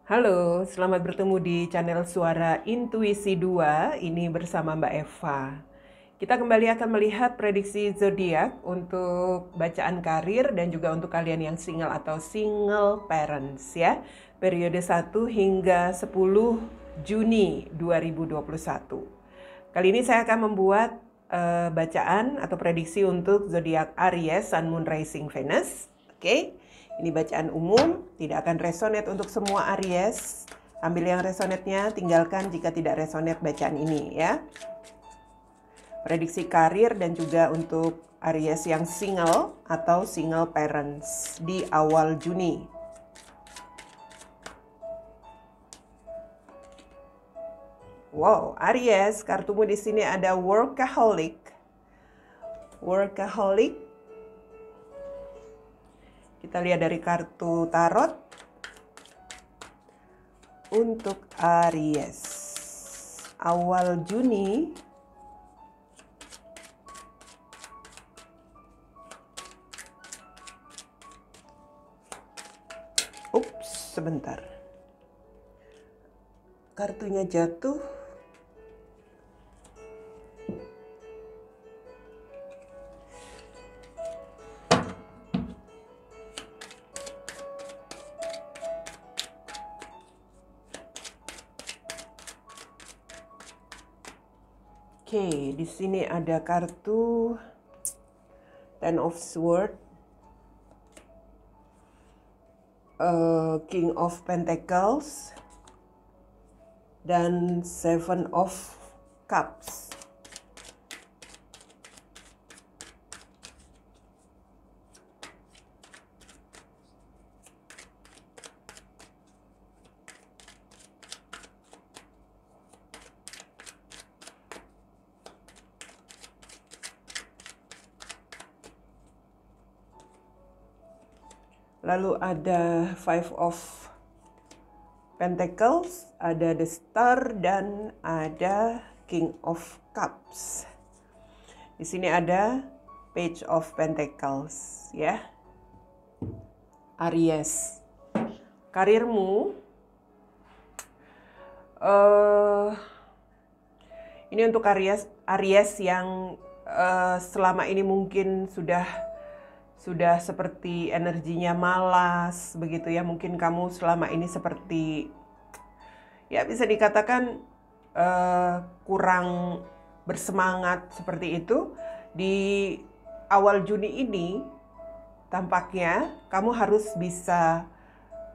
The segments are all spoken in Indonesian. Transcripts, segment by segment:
Halo, selamat bertemu di channel Suara Intuisi 2. Ini bersama Mbak Eva. Kita kembali akan melihat prediksi zodiak untuk bacaan karir dan juga untuk kalian yang single atau single parents ya. Periode 1 hingga 10 Juni 2021. Kali ini saya akan membuat bacaan atau prediksi untuk zodiak Aries, Sun, Moon, Rising, Venus. Oke. Ini bacaan umum, tidak akan resonate untuk semua Aries. Ambil yang resonate-nya, tinggalkan jika tidak resonate bacaan ini ya. Prediksi karir dan juga untuk Aries yang single atau single parents di awal Juni. Wow, Aries, kartumu di sini ada workaholic. Workaholic. Kita lihat dari kartu tarot untuk Aries. Awal Juni. Ups, sebentar. Kartunya jatuh. Oke, di sini ada kartu Ten of Swords, King of Pentacles, dan Seven of Cups. Lalu ada Five of Pentacles, ada The Star, dan ada King of Cups. Di sini ada Page of Pentacles, ya. Aries, karirmu, ini untuk Aries yang selama ini mungkin sudah seperti energinya malas begitu ya. Mungkin kamu selama ini seperti ya bisa dikatakan kurang bersemangat seperti itu. Di awal Juni ini tampaknya kamu harus bisa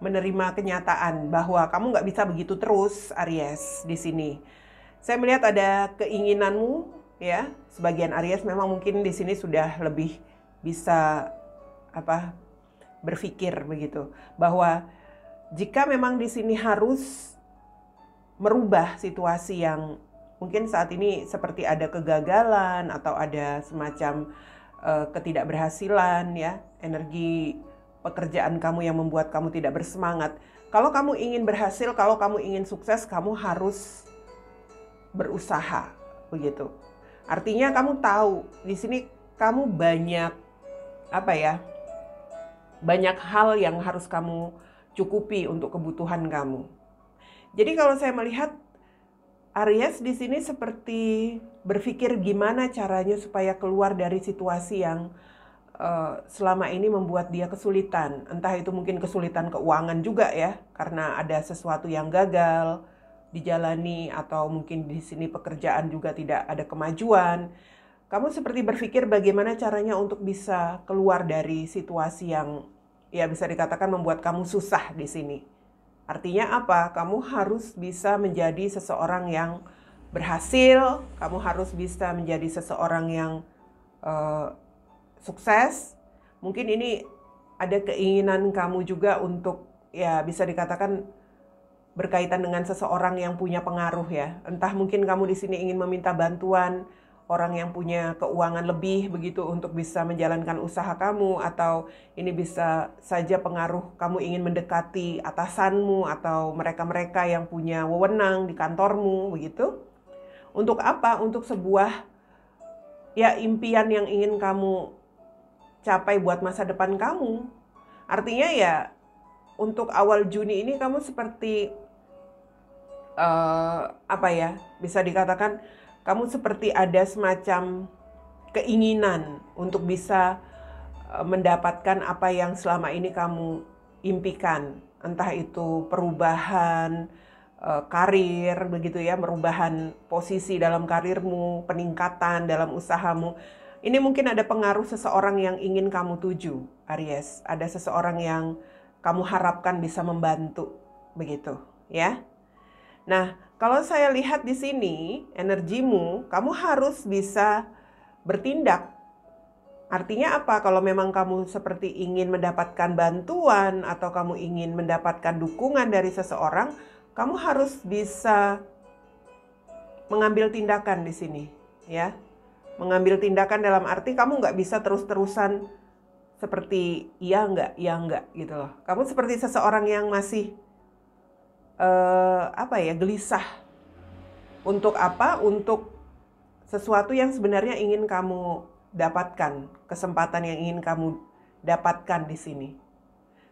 menerima kenyataan bahwa kamu nggak bisa begitu terus, Aries. Di sini saya melihat ada keinginanmu ya. Sebagian Aries memang mungkin di sini sudah lebih bisa berpikir begitu bahwa jika memang di sini harus merubah situasi yang mungkin saat ini seperti ada kegagalan atau ada semacam ketidakberhasilan ya, energi pekerjaan kamu yang membuat kamu tidak bersemangat. Kalau kamu ingin berhasil, kalau kamu ingin sukses, kamu harus berusaha begitu. Artinya kamu tahu di sini kamu banyak banyak hal yang harus kamu cukupi untuk kebutuhan kamu. Jadi kalau saya melihat Aries di sini seperti berpikir gimana caranya supaya keluar dari situasi yang selama ini membuat dia kesulitan. Entah itu mungkin kesulitan keuangan juga ya, karena ada sesuatu yang gagal dijalani, atau mungkin di sini pekerjaan juga tidak ada kemajuan. Kamu seperti berpikir bagaimana caranya untuk bisa keluar dari situasi yang ya bisa dikatakan membuat kamu susah di sini. Artinya apa? Kamu harus bisa menjadi seseorang yang berhasil, kamu harus bisa menjadi seseorang yang sukses. Mungkin ini ada keinginan kamu juga untuk ya bisa dikatakan berkaitan dengan seseorang yang punya pengaruh ya. Entah mungkin kamu di sini ingin meminta bantuan orang yang punya keuangan lebih begitu untuk bisa menjalankan usaha kamu, atau ini bisa saja pengaruh kamu ingin mendekati atasanmu atau mereka-mereka yang punya wewenang di kantormu begitu. Untuk apa? Untuk sebuah ya impian yang ingin kamu capai buat masa depan kamu. Artinya ya untuk awal Juni ini kamu seperti apa ya, bisa dikatakan kamu seperti ada semacam keinginan untuk bisa mendapatkan apa yang selama ini kamu impikan, entah itu perubahan karir begitu ya, perubahan posisi dalam karirmu, peningkatan dalam usahamu. Ini mungkin ada pengaruh seseorang yang ingin kamu tuju, Aries. Ada seseorang yang kamu harapkan bisa membantu, begitu ya. Nah, kalau saya lihat di sini energimu, kamu harus bisa bertindak. Artinya apa? Kalau memang kamu seperti ingin mendapatkan bantuan atau kamu ingin mendapatkan dukungan dari seseorang, kamu harus bisa mengambil tindakan di sini, ya. Mengambil tindakan dalam arti kamu nggak bisa terus-terusan seperti iya enggak gitu loh. Kamu seperti seseorang yang masih gelisah. Untuk apa? Untuk sesuatu yang sebenarnya ingin kamu dapatkan, kesempatan yang ingin kamu dapatkan di sini.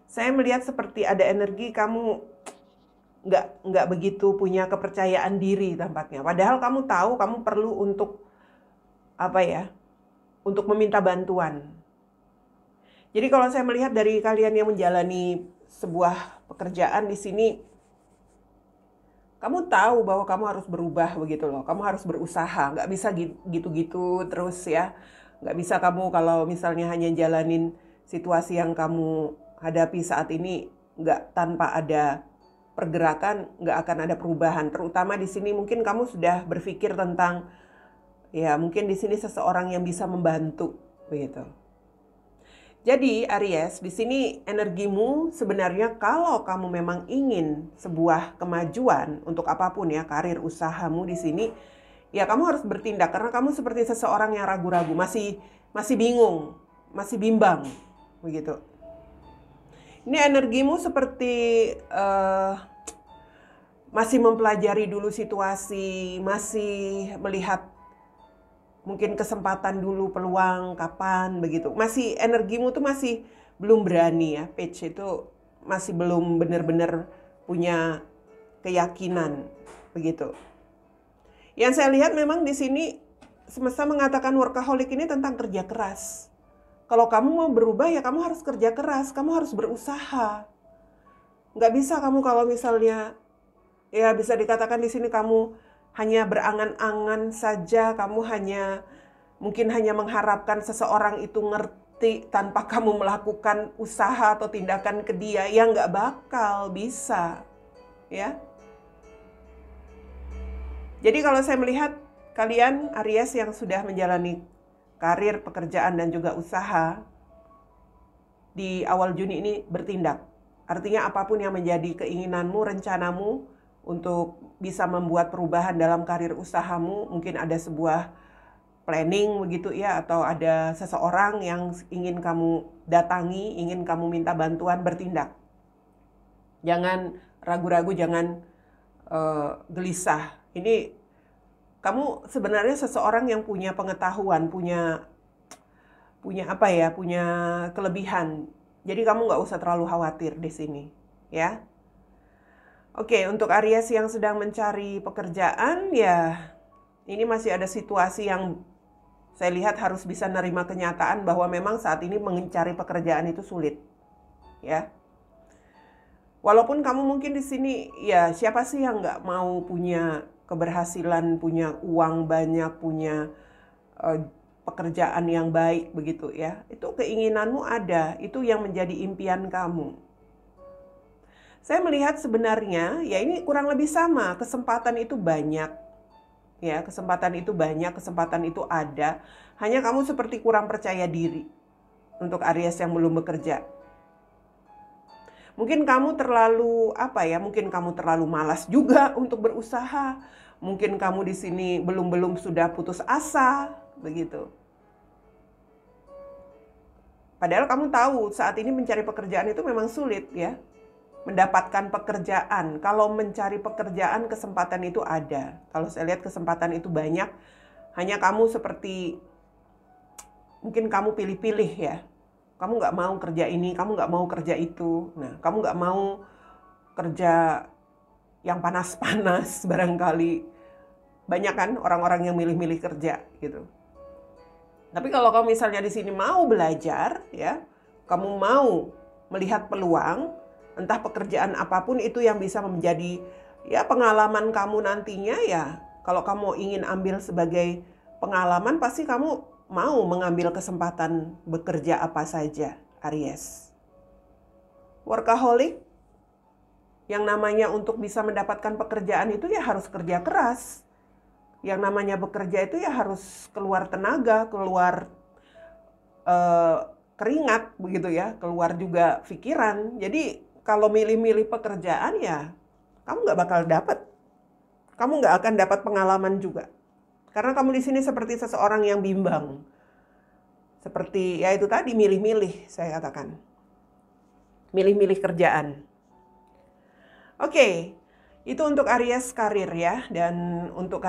Saya melihat seperti ada energi kamu nggak begitu punya kepercayaan diri tampaknya. Padahal kamu tahu kamu perlu untuk untuk meminta bantuan. Jadi kalau saya melihat dari kalian yang menjalani sebuah pekerjaan di sini, kamu tahu bahwa kamu harus berubah begitu loh. Kamu harus berusaha, nggak bisa gitu-gitu terus ya. Nggak bisa kamu kalau misalnya hanya jalanin situasi yang kamu hadapi saat ini, nggak tanpa ada pergerakan, nggak akan ada perubahan. Terutama di sini mungkin kamu sudah berpikir tentang, ya mungkin di sini seseorang yang bisa membantu begitu. Jadi Aries, di sini energimu sebenarnya kalau kamu memang ingin sebuah kemajuan untuk apapun ya, karir usahamu di sini, ya kamu harus bertindak karena kamu seperti seseorang yang ragu-ragu, masih bingung, masih bimbang, begitu. Ini energimu seperti masih mempelajari dulu situasi, masih melihat mungkin kesempatan dulu, peluang, kapan, begitu. Masih energimu tuh masih belum berani ya, Page itu masih belum benar-benar punya keyakinan, begitu. Yang saya lihat memang di sini semesta mengatakan workaholic ini tentang kerja keras. Kalau kamu mau berubah ya kamu harus kerja keras, kamu harus berusaha. Nggak bisa kamu kalau misalnya, ya bisa dikatakan di sini kamu hanya berangan-angan saja, kamu mungkin hanya mengharapkan seseorang itu ngerti tanpa kamu melakukan usaha atau tindakan ke dia, ya nggak bakal bisa, ya. Jadi kalau saya melihat kalian Aries yang sudah menjalani karir, pekerjaan dan juga usaha di awal Juni ini bertindak. Artinya apapun yang menjadi keinginanmu, rencanamu untuk bisa membuat perubahan dalam karir usahamu, mungkin ada sebuah planning begitu ya, atau ada seseorang yang ingin kamu datangi, ingin kamu minta bantuan, bertindak. Jangan ragu-ragu, jangan gelisah. Ini kamu sebenarnya seseorang yang punya pengetahuan, punya kelebihan. Jadi kamu nggak usah terlalu khawatir di sini, ya. Oke, untuk Aries yang sedang mencari pekerjaan, ya ini masih ada situasi yang saya lihat harus bisa nerima kenyataan bahwa memang saat ini mencari pekerjaan itu sulit, ya. Walaupun kamu mungkin di sini, ya siapa sih yang nggak mau punya keberhasilan, punya uang banyak, punya pekerjaan yang baik begitu ya. Itu keinginanmu ada, itu yang menjadi impian kamu. Saya melihat sebenarnya ya ini kurang lebih sama, kesempatan itu banyak. Ya, kesempatan itu banyak, kesempatan itu ada. Hanya kamu seperti kurang percaya diri untuk Aries yang belum bekerja. Mungkin kamu terlalu mungkin kamu terlalu malas juga untuk berusaha. Mungkin kamu di sini belum sudah putus asa, begitu. Padahal kamu tahu saat ini mencari pekerjaan itu memang sulit ya. Mendapatkan pekerjaan. Kalau mencari pekerjaan kesempatan itu ada. Kalau saya lihat kesempatan itu banyak. Hanya kamu seperti mungkin kamu pilih-pilih ya. Kamu nggak mau kerja ini, kamu nggak mau kerja itu. Nah, kamu nggak mau kerja yang panas-panas barangkali. Banyak kan orang-orang yang milih-milih kerja gitu. Tapi kalau kamu misalnya di sini mau belajar, ya, kamu mau melihat peluang, entah pekerjaan apapun itu yang bisa menjadi ya pengalaman kamu nantinya ya. Kalau kamu ingin ambil sebagai pengalaman, pasti kamu mau mengambil kesempatan bekerja apa saja, Aries. Workaholic, yang namanya untuk bisa mendapatkan pekerjaan itu ya harus kerja keras. Yang namanya bekerja itu ya harus keluar tenaga, keluar keringat begitu ya, keluar juga pikiran. Jadi kalau milih-milih pekerjaan ya kamu nggak bakal dapat. Kamu nggak akan dapat pengalaman juga. Karena kamu di sini seperti seseorang yang bimbang. Seperti ya itu tadi milih-milih saya katakan. Milih-milih kerjaan. Oke, itu untuk Aries karir ya, dan untuk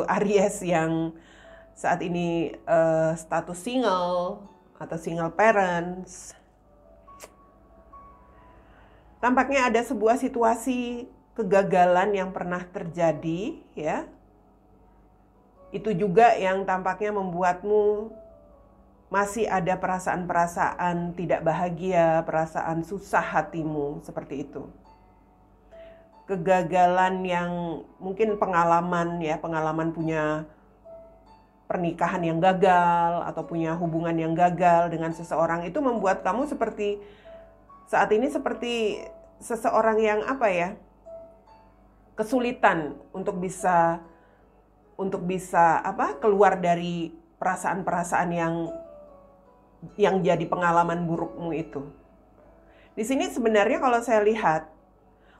Aries yang saat ini status single atau single parents. Tampaknya ada sebuah situasi kegagalan yang pernah terjadi ya. Itu juga yang tampaknya membuatmu masih ada perasaan-perasaan tidak bahagia, perasaan susah hatimu seperti itu. Kegagalan yang mungkin pengalaman ya, pengalaman punya pernikahan yang gagal atau punya hubungan yang gagal dengan seseorang itu membuat kamu seperti saat ini seperti seseorang yang apa ya, kesulitan untuk bisa keluar dari perasaan-perasaan yang jadi pengalaman burukmu itu. Di sini sebenarnya kalau saya lihat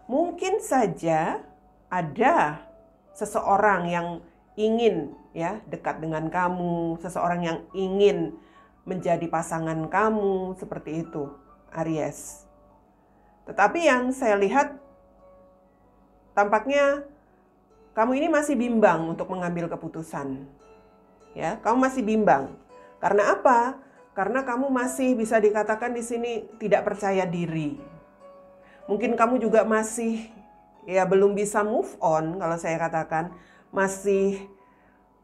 mungkin saja ada seseorang yang ingin ya dekat dengan kamu, seseorang yang ingin menjadi pasangan kamu seperti itu, Aries. Tetapi yang saya lihat tampaknya kamu ini masih bimbang untuk mengambil keputusan. Ya, kamu masih bimbang. Karena apa? Karena kamu masih bisa dikatakan di sini tidak percaya diri. Mungkin kamu juga masih ya belum bisa move on kalau saya katakan, masih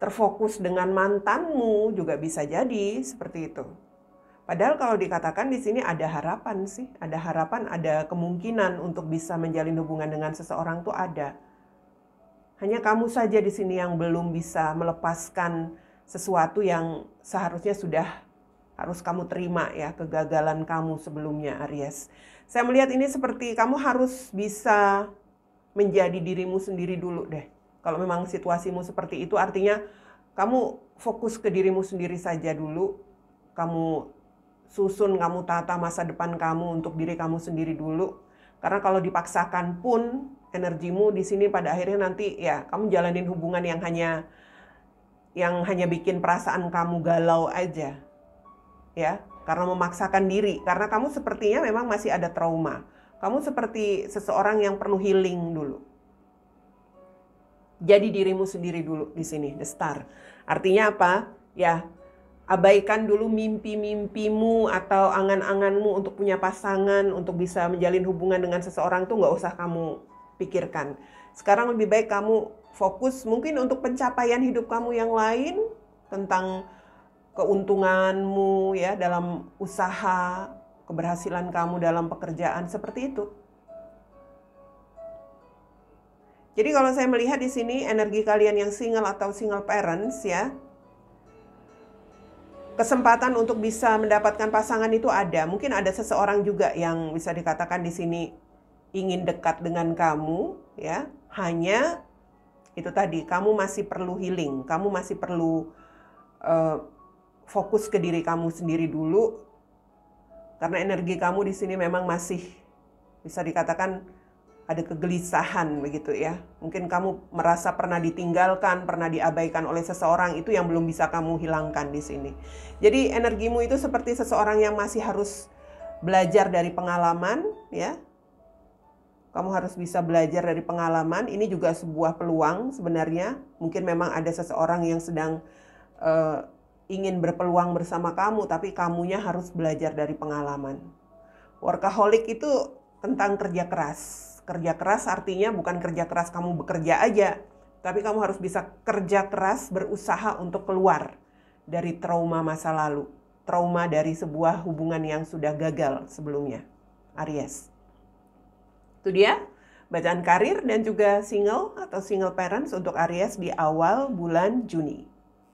terfokus dengan mantanmu juga bisa jadi seperti itu. Padahal kalau dikatakan di sini ada harapan sih, ada harapan, ada kemungkinan untuk bisa menjalin hubungan dengan seseorang tuh ada. Hanya kamu saja di sini yang belum bisa melepaskan sesuatu yang seharusnya sudah harus kamu terima ya, kegagalan kamu sebelumnya, Aries. Saya melihat ini seperti kamu harus bisa menjadi dirimu sendiri dulu deh. Kalau memang situasimu seperti itu, artinya kamu fokus ke dirimu sendiri saja dulu. Kamu susun, kamu tata masa depan kamu untuk diri kamu sendiri dulu. Karena kalau dipaksakan pun energimu di sini pada akhirnya nanti ya kamu jalanin hubungan yang hanya bikin perasaan kamu galau aja. Ya, karena memaksakan diri, karena kamu sepertinya memang masih ada trauma. Kamu seperti seseorang yang perlu healing dulu. Jadi dirimu sendiri dulu di sini, the star. Artinya apa? Ya, abaikan dulu mimpi-mimpimu atau angan-anganmu untuk punya pasangan, untuk bisa menjalin hubungan dengan seseorang tuh nggak usah kamu pikirkan. Sekarang lebih baik kamu fokus mungkin untuk pencapaian hidup kamu yang lain, tentang keuntunganmu ya dalam usaha, keberhasilan kamu dalam pekerjaan seperti itu. Jadi kalau saya melihat di sini energi kalian yang single atau single parents ya, kesempatan untuk bisa mendapatkan pasangan itu ada. Mungkin ada seseorang juga yang bisa dikatakan di sini ingin dekat dengan kamu ya. Hanya itu tadi, kamu masih perlu healing, kamu masih perlu fokus ke diri kamu sendiri dulu. Karena energi kamu di sini memang masih bisa dikatakan ada kegelisahan begitu ya. Mungkin kamu merasa pernah ditinggalkan, pernah diabaikan oleh seseorang, itu yang belum bisa kamu hilangkan di sini. Jadi energimu itu seperti seseorang yang masih harus belajar dari pengalaman ya. Kamu harus bisa belajar dari pengalaman. Ini juga sebuah peluang sebenarnya. Mungkin memang ada seseorang yang sedang ingin berpeluang bersama kamu, tapi kamunya harus belajar dari pengalaman. Workaholic itu tentang kerja keras. Kerja keras artinya bukan kerja keras kamu bekerja aja, tapi kamu harus bisa kerja keras berusaha untuk keluar dari trauma masa lalu. Trauma dari sebuah hubungan yang sudah gagal sebelumnya. Aries. Itu dia bacaan karir dan juga single atau single parents untuk Aries di awal bulan Juni.